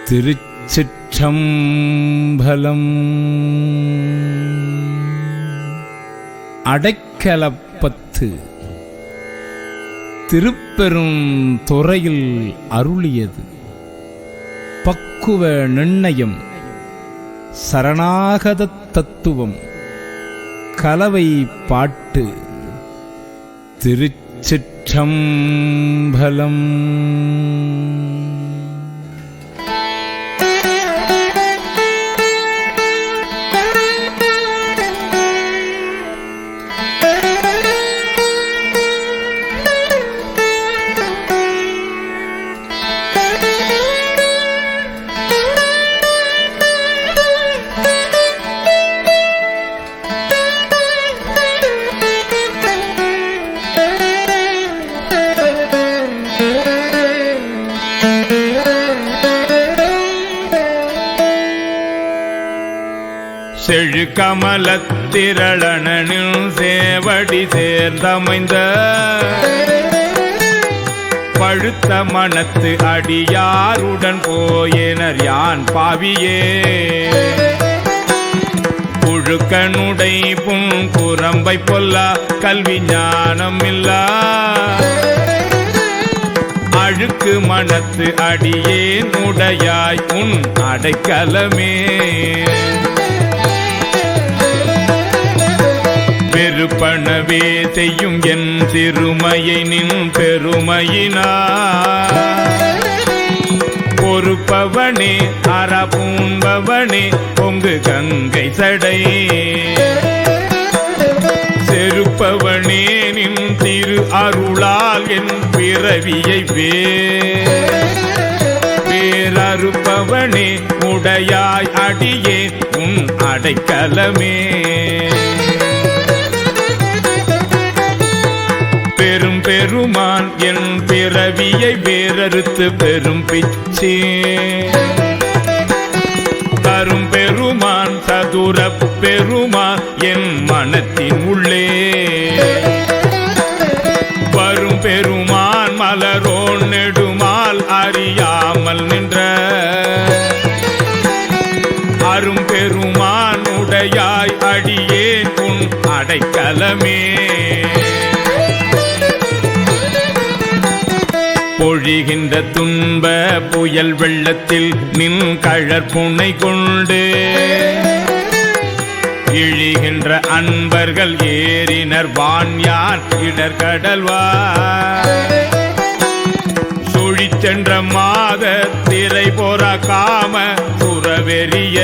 திருச்சிற்றம்பலம். அடைக்கலப்பத்து திருப்பெரும் துறையில் அருளியது. பக்குவ நிர்ணயம், சரணாகத தத்துவம், கலவை பாட்டு. திருச்சிற்றம்பலம். செழுகமலத்திரளனில் சேவடி சேர்ந்தமைந்த பழுத்த மனத்து அடியாருடன் போயினர் யான் பாவியே. புழுக்கனுடை புறம்பை பொல்லா கல்வி ஞானம் இல்லா அழுக்கு மனத்து அடியேன் உடையாய் உன் அடைக்கலமே. பெருப்பணவே செய்யும் என் சிறுமையை நின் பெருமையினார் பொறுப்பவனே அறப்பூம்பவனே பொங்கு கங்கை சடை செருப்பவனே நின் திரு அருளால் என் பிறவியை வேறறுப்பவனே உடையாய் அடியே உன் அடைக்கலமே. பெரும் பெருமான் என் பிறவியை வேறறுத்து பெரும் பிச்சே தரும் பெருமான் சதுர பெருமான் என் மனத்தின் உள்ளே வரும் பெருமான் மலரோன் நெடுமால் அறியாமல் நின்ற அரும் பெருமான் உடையாய் அடியே உன் அடைக்கலமே. பொழிகின்ற துன்ப புயல் வெள்ளத்தில் நின் கழற்புனை கொண்டு இழிகின்ற அன்பர்கள் ஏறினர் வான்யான் இடர்கடல்வார் சுழிச்சென்ற மாத திரை போற காம சுரவெறிய